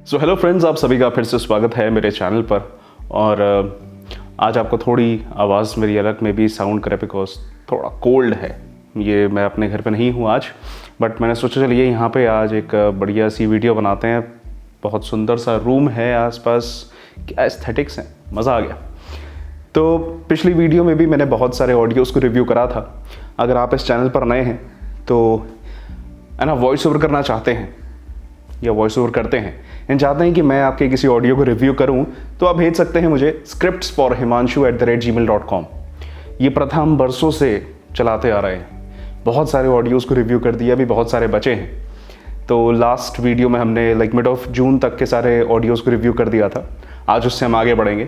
So hello friends, आप सभी का फिर से स्वागत है मेरे चैनल पर। और आज आपको थोड़ी आवाज़ मेरी अलग में भी साउंड करे बिकॉज थोड़ा कोल्ड है। ये मैं अपने घर पे नहीं हूँ आज, बट मैंने सोचा चलिए यहाँ पे आज एक बढ़िया सी वीडियो बनाते हैं। बहुत सुंदर सा रूम है, आसपास क्या एस्थेटिक्स हैं, मज़ा आ गया। तो पिछली वीडियो में भी मैंने बहुत सारे ऑडियोज़ को रिव्यू करा था। अगर आप इस चैनल पर नए हैं तो है ना, वॉइस ओवर करना चाहते हैं या वॉइस ओवर करते हैं एंड चाहते हैं कि मैं आपके किसी ऑडियो को रिव्यू करूं, तो आप भेज सकते हैं मुझे scriptsforhimanshu@gmail.com। ये प्रथा हम बरसों से चलाते आ रहे हैं। बहुत सारे ऑडियोज़ को रिव्यू कर दिया, अभी बहुत सारे बचे हैं। तो लास्ट वीडियो में हमने मिड ऑफ जून तक के सारे ऑडियोज़ को रिव्यू कर दिया था। आज उससे हम आगे बढ़ेंगे।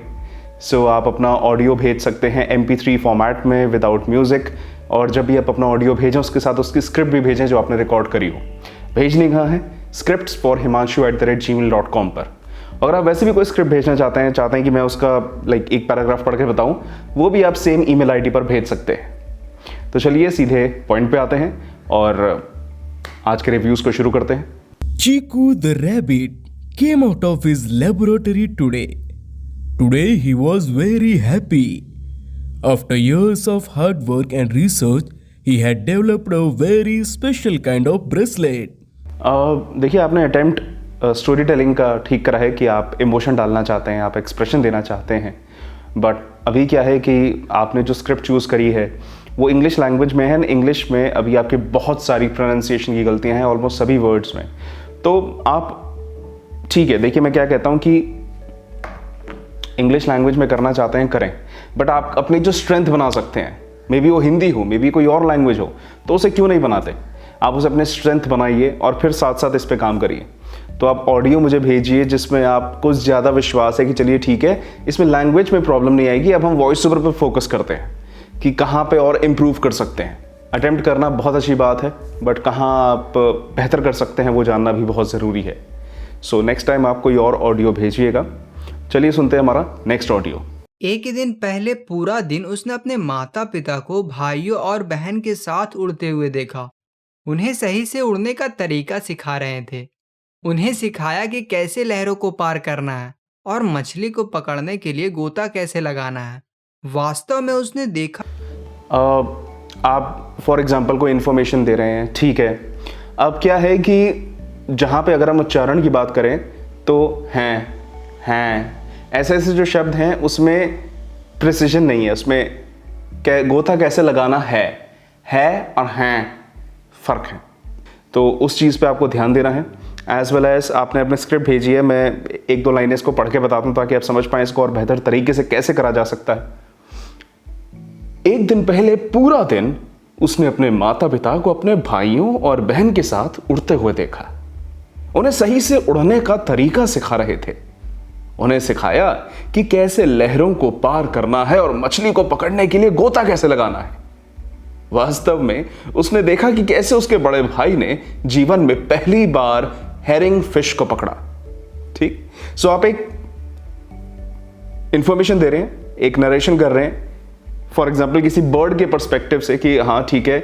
सो आप अपना ऑडियो भेज सकते हैं MP3 फॉर्मेट में विदाउट म्यूज़िक, और जब भी आप अपना ऑडियो भेजें उसके साथ उसकी स्क्रिप्ट भी भेजें जो आपने रिकॉर्ड करी हो। भेजनी कहाँ है? scriptsforhimanshu@gmail.com पर। अगर आप वैसे भी कोई स्क्रिप्ट भेजना चाहते हैं कि मैं उसका एक पैराग्राफ पढ़ के बताऊं, वो भी आप सेम ईमेल आईडी पर भेज सकते हैं। तो चलिए सीधे पॉइंट पे आते हैं और आज के रिव्यूज को शुरू करते हैं। Chiku the rabbit came out of his laboratory today. Today he was very happy. After years of hard work and research, he had developed a very special kind of bracelet. देखिए, आपने attempt story telling का ठीक करा है कि आप emotion डालना चाहते हैं, आप एक्सप्रेशन देना चाहते हैं। बट अभी क्या है कि आपने जो स्क्रिप्ट चूज़ करी है वो इंग्लिश लैंग्वेज में है। इंग्लिश में अभी आपकी बहुत सारी प्रोनाउंसिएशन की गलतियां हैं ऑलमोस्ट सभी वर्ड्स में। तो आप ठीक है, देखिए मैं क्या कहता हूँ कि इंग्लिश लैंग्वेज में करना चाहते हैं करें, बट आप अपनी जो स्ट्रेंथ बना सकते हैं, मे बी वो हिंदी हो, मे बी कोई और लैंग्वेज हो, तो उसे क्यों नहीं बनाते? आप उसे अपने स्ट्रेंथ बनाइए और फिर साथ साथ इस पे काम करिए। तो आप ऑडियो मुझे भेजिए जिसमें आपको ज़्यादा विश्वास है कि चलिए ठीक है, इसमें लैंग्वेज में प्रॉब्लम नहीं आएगी। अब हम वॉइस ओवर पर फोकस करते हैं कि कहाँ पे और इम्प्रूव कर सकते हैं। अटेम्प्ट करना बहुत अच्छी बात है, बट कहाँ आप बेहतर कर सकते हैं वो जानना भी बहुत ज़रूरी है। सो नेक्स्ट टाइम आप कोई और ऑडियो भेजिएगा। चलिए सुनते हैं हमारा नेक्स्ट ऑडियो। एक ही दिन पहले पूरा दिन उसने अपने माता पिता को भाइयों और बहन के साथ उड़ते हुए देखा। उन्हें सही से उड़ने का तरीका सिखा रहे थे। उन्हें सिखाया कि कैसे लहरों को पार करना है और मछली को पकड़ने के लिए गोता कैसे लगाना है। वास्तव में उसने देखा आप फॉर एग्जांपल कोई इन्फॉर्मेशन दे रहे हैं, ठीक है। अब क्या है कि जहाँ पे अगर हम उच्चारण की बात करें तो हैं ऐसे ऐसे जो शब्द हैं उसमें प्रिसिजन नहीं है। उसमें गोता कैसे लगाना है और हैं फ़र्क है। तो उस चीज़ पे आपको ध्यान देना है। एज वेल एज आपने अपनी स्क्रिप्ट भेजी है, मैं एक दो लाइनें इसको पढ़ के बताता हूँ ताकि आप समझ पाएँ इसको और बेहतर तरीके से कैसे करा जा सकता है। एक दिन पहले पूरा दिन उसने अपने माता पिता को अपने भाइयों और बहन के साथ उड़ते हुए देखा। उन्हें सही से उड़ने का तरीका सिखा रहे थे। उन्हें सिखाया कि कैसे लहरों को पार करना है और मछली को पकड़ने के लिए गोता कैसे लगाना है। वास्तव में उसने देखा कि कैसे उसके बड़े भाई ने जीवन में पहली बार हेरिंग फिश को पकड़ा। ठीक, सो आप एक इंफॉर्मेशन दे रहे हैं, एक नरेशन कर रहे हैं, फॉर एग्जाम्पल किसी बर्ड के पर्सपेक्टिव से कि हाँ ठीक है,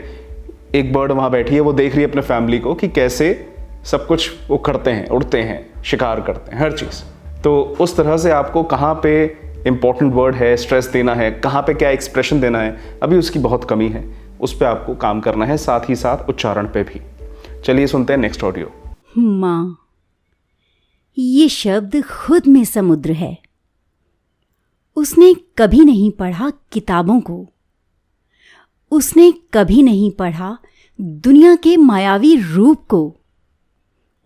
एक बर्ड वहां बैठी है, वो देख रही है अपने फैमिली को कि कैसे सब कुछ वो करते हैं, उड़ते हैं, शिकार करते हैं, हर चीज। तो उस तरह से आपको कहाँ पे इंपॉर्टेंट वर्ड है, स्ट्रेस देना है, कहाँ पे क्या एक्सप्रेशन देना है, अभी उसकी बहुत कमी है। उस पर आपको काम करना है, साथ ही साथ उच्चारण पे भी। चलिए सुनते हैं नेक्स्ट ऑडियो। माँ, ये शब्द खुद में समुद्र है। उसने कभी नहीं पढ़ा किताबों को। उसने कभी नहीं पढ़ा दुनिया के मायावी रूप को।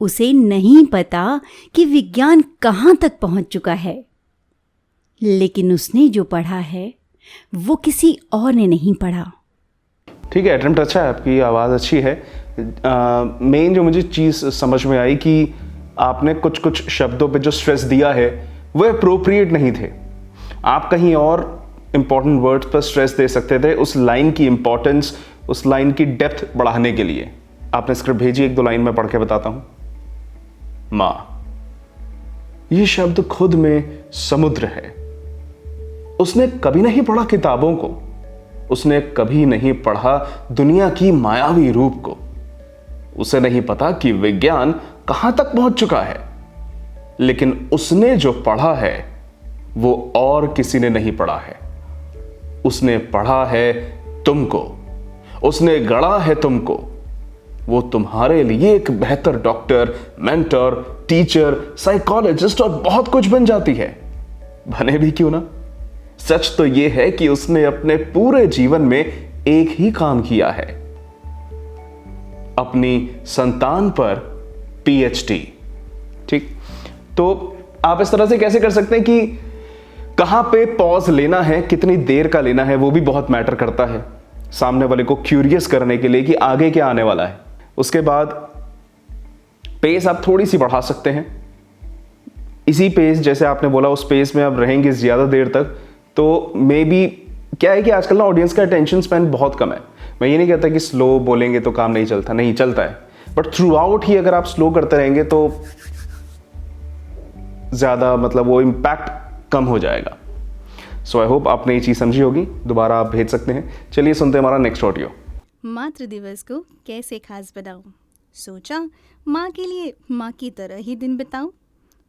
उसे नहीं पता कि विज्ञान कहाँ तक पहुँच चुका है। लेकिन उसने जो पढ़ा है वो किसी और ने नहीं पढ़ा। ठीक है, अटेम्प्ट अच्छा है, आपकी आवाज़ अच्छी है। मेन जो मुझे चीज़ समझ में आई कि आपने कुछ कुछ शब्दों पे जो स्ट्रेस दिया है वो अप्रोप्रिएट नहीं थे। आप कहीं और इम्पॉर्टेंट वर्ड्स पर स्ट्रेस दे सकते थे, उस लाइन की इंपॉर्टेंस, उस लाइन की डेप्थ बढ़ाने के लिए। आपने स्क्रिप्ट भेजी, एक दो लाइन में पढ़ के बताता हूँ। माँ, ये शब्द खुद में समुद्र है। उसने कभी नहीं पढ़ा किताबों को। उसने कभी नहीं पढ़ा दुनिया की मायावी रूप को। उसे नहीं पता कि विज्ञान कहां तक पहुंच चुका है। लेकिन उसने जो पढ़ा है वो और किसी ने नहीं पढ़ा है। उसने पढ़ा है तुमको, उसने गढ़ा है तुमको। वो तुम्हारे लिए एक बेहतर डॉक्टर, मेंटर, टीचर, साइकोलॉजिस्ट और बहुत कुछ बन जाती है। बने भी क्यों ना। सच तो यह है कि उसने अपने पूरे जीवन में एक ही काम किया है, अपनी संतान पर पीएचडी। ठीक, तो आप इस तरह से कैसे कर सकते हैं कि कहां पे पॉज लेना है, कितनी देर का लेना है, वो भी बहुत मैटर करता है सामने वाले को क्यूरियस करने के लिए कि आगे क्या आने वाला है। उसके बाद पेस आप थोड़ी सी बढ़ा सकते हैं। इसी पेस, जैसे आपने बोला, उस पेस में आप रहेंगे ज्यादा देर तक तो मे बी क्या है कि आजकल ना ऑडियंस का अटेंशन स्पैन बहुत कम है। मैं ये नहीं कहता कि स्लो बोलेंगे तो काम नहीं चलता, नहीं चलता है, बट थ्रू आउट ही अगर आप स्लो करते रहेंगे तो ज्यादा मतलब वो इम्पैक्ट कम हो जाएगा। सो आई होप आपने ये चीज समझी होगी। दोबारा आप भेज सकते हैं। चलिए सुनते हैं हमारा नेक्स्ट ऑडियो। मातृ दिवस को कैसे खास बनाऊं? सोचा माँ के लिए माँ की तरह ही दिन बिताऊं।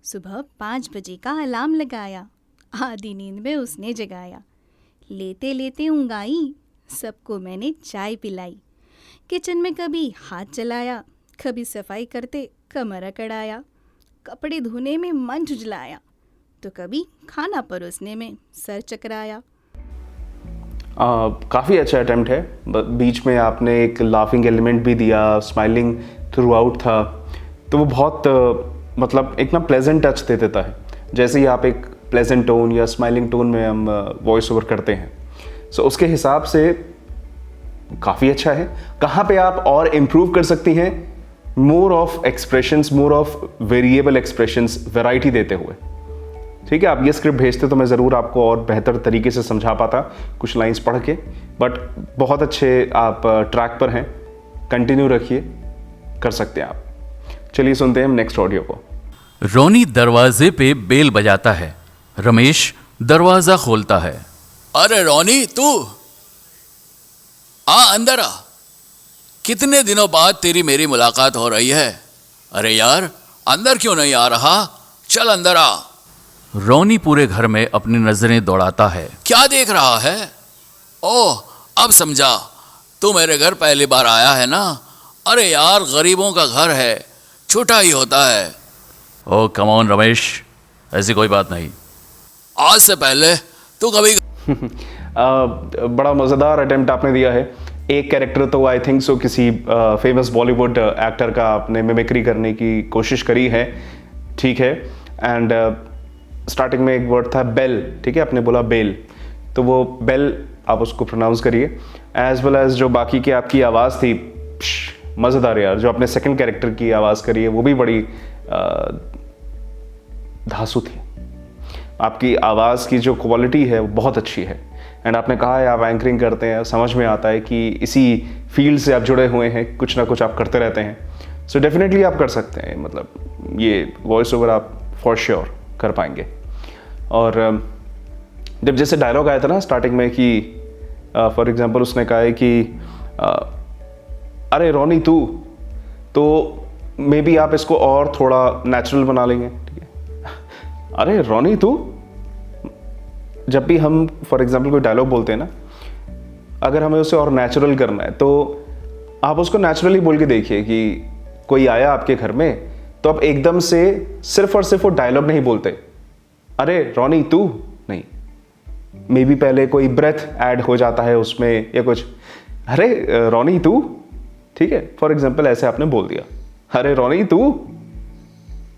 सुबह 5 बजे का अलार्म लगाया, आधी नींद में उसने जगाया। लेते लेते ऊँघ आई, सबको मैंने चाय पिलाई। किचन में कभी हाथ चलाया, कभी सफाई करते कमर अकड़ाया। कपड़े धोने में मन झुझलाया, तो कभी खाना परोसने में सर चकराया। काफ़ी अच्छा अटेम्प्ट है। बीच में आपने एक लाफिंग एलिमेंट भी दिया, स्माइलिंग थ्रू आउट था, तो वो बहुत मतलब एक ना प्लेजेंट टच दे देता है। जैसे ही आप एक प्लेजेंट टोन या स्माइलिंग टोन में हम वॉइस ओवर करते हैं, सो उसके हिसाब से काफ़ी अच्छा है। कहाँ पे आप और इम्प्रूव कर सकती हैं? More of expressions, more of variable expressions, variety देते हुए। ठीक है, आप ये स्क्रिप्ट भेजते तो मैं ज़रूर आपको और बेहतर तरीके से समझा पाता कुछ लाइंस पढ़ के, बट बहुत अच्छे आप ट्रैक पर हैं। कंटिन्यू रखिए, कर सकते हैं आप। चलिए सुनते हैं हम नेक्स्ट ऑडियो को। रोनी दरवाजे पे बेल बजाता है। रमेश दरवाजा खोलता है। अरे रोनी, तू आ, अंदर आ। कितने दिनों बाद तेरी मेरी मुलाकात हो रही है। अरे यार, अंदर क्यों नहीं आ रहा? चल अंदर आ। रोनी पूरे घर में अपनी नजरें दौड़ाता है। क्या देख रहा है? ओह, अब समझा, तू मेरे घर पहली बार आया है ना। अरे यार, गरीबों का घर है, छोटा ही होता है। ओ कम ऑन रमेश, ऐसी कोई बात नहीं। आज से पहले तू कभी बड़ा मज़ेदार अटेम्प्ट आपने दिया है। एक कैरेक्टर तो आई थिंक सो किसी फेमस बॉलीवुड एक्टर का आपने मिमिक्री करने की कोशिश करी है, ठीक है। एंड स्टार्टिंग में एक वर्ड था बेल, ठीक है, आपने बोला बेल, तो वो बेल आप उसको प्रोनाउंस करिए। एज वेल एज जो बाकी की आपकी आवाज़ थी, मज़ेदार यार। जो आपने सेकंड कैरेक्टर की आवाज़ करी है वो भी बड़ी धांसू थी। आपकी आवाज़ की जो क्वालिटी है वो बहुत अच्छी है। एंड आपने कहा है आप एंकरिंग करते हैं, समझ में आता है कि इसी फील्ड से आप जुड़े हुए हैं, कुछ ना कुछ आप करते रहते हैं। सो डेफिनेटली आप कर सकते हैं, मतलब ये वॉइस ओवर आप फॉर श्योर कर पाएंगे। और जब जैसे डायलॉग आया था ना स्टार्टिंग में कि फॉर एग्जांपल उसने कहा है कि अरे रोनी तू, तो मे बी आप इसको और थोड़ा नेचुरल बना लेंगे, ठीक है। अरे रोनी तू, जब भी हम फॉर एग्जांपल कोई डायलॉग बोलते हैं ना, अगर हमें उसे और नेचुरल करना है तो आप उसको नेचुरली बोल के देखिए कि कोई आया आपके घर में, तो आप एकदम से सिर्फ और सिर्फ वो डायलॉग नहीं बोलते, अरे रोनी तू नहीं, मे बी पहले कोई ब्रेथ ऐड हो जाता है उसमें या कुछ, अरे रोनी तू, ठीक है। फॉर एग्जांपल ऐसे आपने बोल दिया, अरे रोनी तू,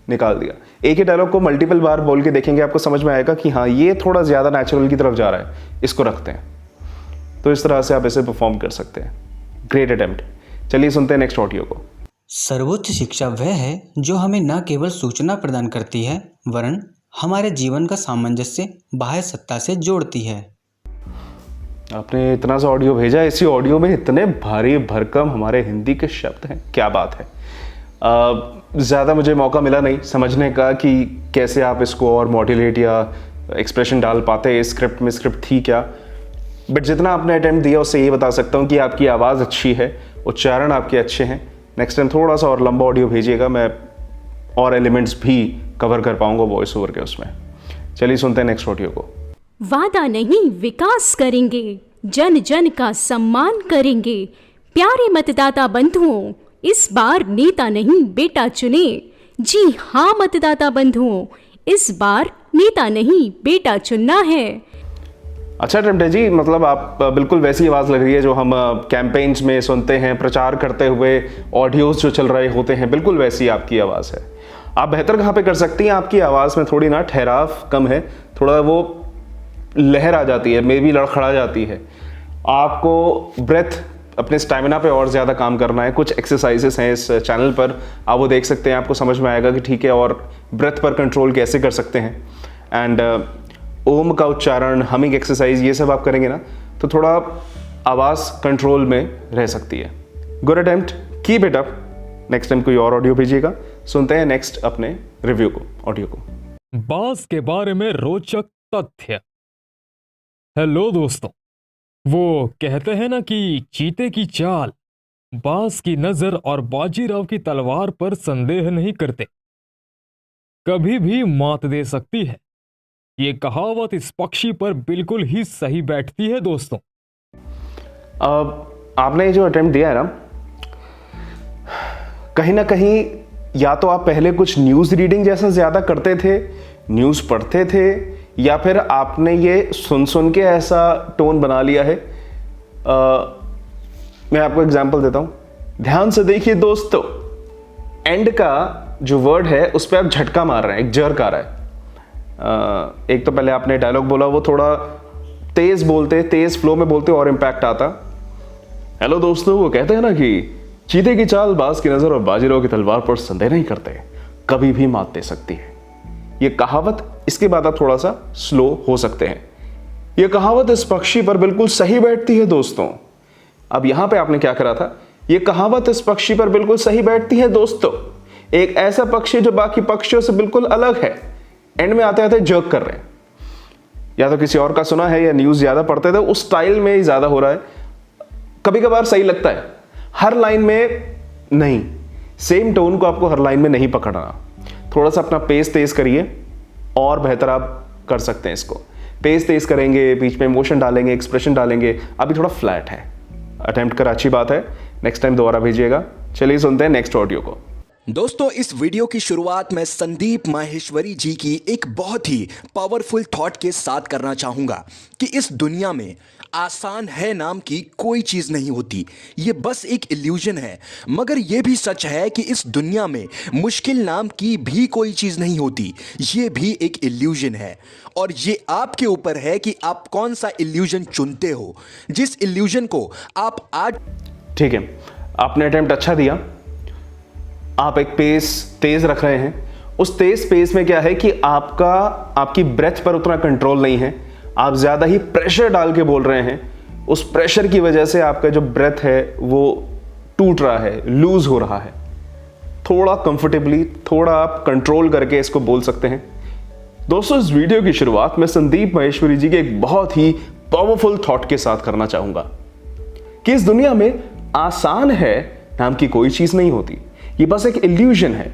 निकाल दिया। एक ही डायलॉग को मल्टीपल बार बोल के देखेंगे, आपको समझ में आएगा कि हाँ ये थोड़ा ज़्यादा नेचुरल की तरफ जा रहा है, इसको रखते हैं। तो इस तरह से आप इसे परफॉर्म कर सकते हैं। Great attempt. चलिए सुनते हैं नेक्स्ट ऑडियो को। सर्वोच्च शिक्षा वह है जो हमें न केवल सूचना प्रदान करती है वरन हमारे जीवन का सामंजस्य बाह्य सत्ता से जोड़ती है। आपने इतना सा ऑडियो भेजा, इसी ऑडियो में इतने भारी भरकम हमारे हिंदी के शब्द हैं, क्या बात है। ज़्यादा मुझे मौका मिला नहीं समझने का कि कैसे आप इसको और मॉड्यूलेट या एक्सप्रेशन डाल पाते हैं स्क्रिप्ट में, स्क्रिप्ट थी क्या, बट जितना आपने अटेम्प्ट दिया उससे ये बता सकता हूँ कि आपकी आवाज़ अच्छी है, उच्चारण आपके अच्छे हैं। नेक्स्ट टाइम थोड़ा सा और लंबा ऑडियो भेजिएगा, मैं और एलिमेंट्स भी कवर कर पाऊंगा वॉइस ओवर के उसमें। चलिए सुनते हैं नेक्स्ट ऑडियो को। वादा नहीं विकास करेंगे, जन जन का सम्मान करेंगे। प्यारे मतदाता बंधुओं, इस बार नेता नहीं बेटा चुने। जी हाँ मतदाता बंधुओं, इस बार नेता नहीं बेटा चुनना है। अच्छा अटेम्प्ट है जी, मतलब आप बिल्कुल वैसी आवाज़ लग रही है जो हम कैंपेन्स में सुनते हैं, प्रचार करते हुए ऑडियोज जो चल रहे होते हैं, बिल्कुल वैसी आपकी आवाज़ है। आप बेहतर कहाँ पे कर सकती हैं, आपकी आवाज़ में थोड़ी ना ठहराव कम है, थोड़ा वो लहर आ जाती है, मे भी लड़खड़ा जाती है। आपको ब्रेथ, अपने स्टैमिना पे और ज़्यादा काम करना है। कुछ एक्सरसाइजेस हैं इस चैनल पर, आप वो देख सकते हैं, आपको समझ में आएगा कि ठीक है और ब्रेथ पर कंट्रोल कैसे कर सकते हैं। एंड ओम का उच्चारण, हमिंग एक्सरसाइज, ये सब आप करेंगे ना तो थोड़ा आवाज़ कंट्रोल में रह सकती है। Good attempt, keep it up. Next time कोई और ऑडियो भेजिएगा। सुनते हैं नेक्स्ट अपने रिव्यू को, ऑडियो को। बांस के बारे में रोचक तथ्य। हेलो दोस्तों, वो कहते हैं ना कि चीते की चाल, बांस की नजर और बाजीराव की तलवार पर संदेह नहीं करते, कभी भी मात दे सकती है। ये कहावत इस पक्षी पर बिल्कुल ही सही बैठती है दोस्तों। आपने जो अटेम्प्ट दिया है ना, कहीं ना कहीं या तो आप पहले कुछ न्यूज़ रीडिंग जैसा ज़्यादा करते थे, न्यूज़ पढ़ते थे, या फिर आपने ये सुन के ऐसा टोन बना लिया है। मैं आपको एग्जांपल देता हूँ, ध्यान से देखिए दोस्तों, एंड का जो वर्ड है उस पर आप झटका मार रहे हैं, एक जर्क आ रहा है। एक तो पहले आपने डायलॉग बोला, वो थोड़ा तेज बोलते, तेज फ्लो में बोलते और इम्पैक्ट आता। हेलो दोस्तों, वो कहते हैं ना कि चीते की चाल, बाज की नजर और बाजीराव की तलवार पर संदेह नहीं करते, कभी भी मात दे सकती है। ये कहावत, इसके बाद आप थोड़ा सा स्लो हो सकते हैं। ये कहावत इस पक्षी पर बिल्कुल सही बैठती है दोस्तों। अब यहां पे आपने क्या करा था, ये कहावत इस पक्षी पर बिल्कुल सही बैठती है दोस्तों। एक ऐसा पक्षी जो बाकी पक्षियों से बिल्कुल अलग है। एंड में आते आते जर्क कर रहे हैं, या तो किसी और का सुना है या न्यूज़ ज़्यादा पढ़ते थे उस स्टाइल में ही ज़्यादा हो रहा है। कभी कभार सही लगता है, हर लाइन में नहीं, सेम टोन को आपको हर लाइन में नहीं पकड़ना। थोड़ा सा अपना पेस तेज करिए और बेहतर आप कर सकते हैं इसको। पेस तेज करेंगे, बीच में इमोशन डालेंगे, एक्सप्रेशन डालेंगे। अभी थोड़ा फ्लैट है, अटेम्प्ट कर अच्छी बात है, नेक्स्ट टाइम दोबारा भेजिएगा। चलिए सुनते हैं नेक्स्ट ऑडियो को। दोस्तों, इस वीडियो की शुरुआत मैं संदीप माहेश्वरी जी की एक बहुत ही पावरफुल थॉट के साथ करना चाहूँगा कि इस दुनिया में आसान है नाम की कोई चीज़ नहीं होती, ये बस एक इल्यूजन है। मगर ये भी सच है कि इस दुनिया में मुश्किल नाम की भी कोई चीज़ नहीं होती, ये भी एक इल्यूजन है। और ये आपके ऊपर है कि आप कौन सा इल्यूजन चुनते हो, जिस इल्यूजन को आप आज। ठीक है, आपने अटेम्प्ट अच्छा दिया, आप एक पेस तेज रख रहे हैं। उस तेज पेस में क्या है कि आपकी ब्रेथ पर उतना कंट्रोल नहीं है, आप ज्यादा ही प्रेशर डाल के बोल रहे हैं। उस प्रेशर की वजह से आपका जो ब्रेथ है वो टूट रहा है, लूज हो रहा है। थोड़ा कंफर्टेबली, थोड़ा आप कंट्रोल करके इसको बोल सकते हैं। दोस्तों, इस वीडियो की शुरुआत मैं संदीप माहेश्वरी जी के एक बहुत ही पावरफुल थॉट के साथ करना चाहूंगा कि इस दुनिया में आसान है नाम की कोई चीज नहीं होती, ये बस एक इल्यूजन है।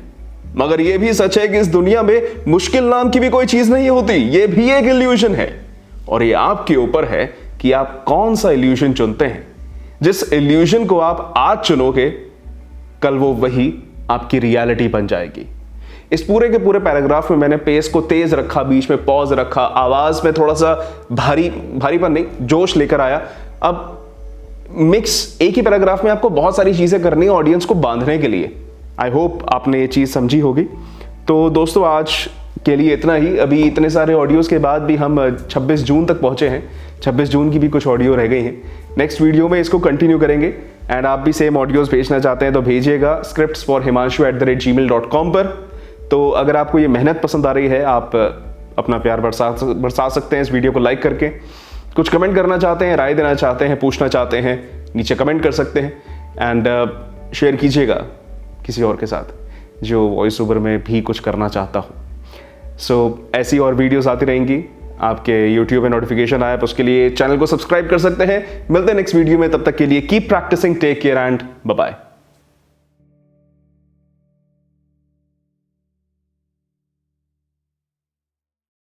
मगर यह भी सच है कि इस दुनिया में मुश्किल नाम की भी कोई चीज नहीं होती, यह भी एक इल्यूजन है। और ये आपके ऊपर है कि आप कौन सा इल्यूजन चुनते हैं। जिस इल्यूजन को आप आज चुनोगे, कल वो वही आपकी रियलिटी बन जाएगी। इस पूरे के पूरे पैराग्राफ में मैंने पेस को तेज रखा, बीच में पॉज रखा, आवाज में थोड़ा सा भारीपन नहीं, जोश लेकर आया। अब मिक्स, एक ही पैराग्राफ में आपको बहुत सारी चीजें करनी है ऑडियंस को बांधने के लिए। आई होप आपने ये चीज समझी होगी। तो दोस्तों, आज के लिए इतना ही। अभी इतने सारे ऑडियोज के बाद भी हम 26 जून तक पहुंचे हैं। 26 जून की भी कुछ ऑडियो रह गई हैं। नेक्स्ट वीडियो में इसको कंटिन्यू करेंगे। एंड आप भी सेम ऑडियोज भेजना चाहते हैं तो भेजिएगा scriptsforhimanshu@gmail.com पर। तो अगर आपको ये मेहनत पसंद आ रही है, आप अपना प्यार बरसा सकते हैं इस वीडियो को लाइक करके। कुछ कमेंट करना चाहते हैं, राय देना चाहते हैं, पूछना चाहते हैं, नीचे कमेंट कर सकते हैं। एंड शेयर कीजिएगा किसी और के साथ जो वॉइस ओवर में भी कुछ करना चाहता हो। सो ऐसी और वीडियोस आती रहेंगी आपके YouTube में नोटिफिकेशन आए, उसके लिए चैनल को सब्सक्राइब कर सकते हैं। मिलते हैं नेक्स्ट वीडियो में, तब तक के लिए keep practising, take care and bye bye.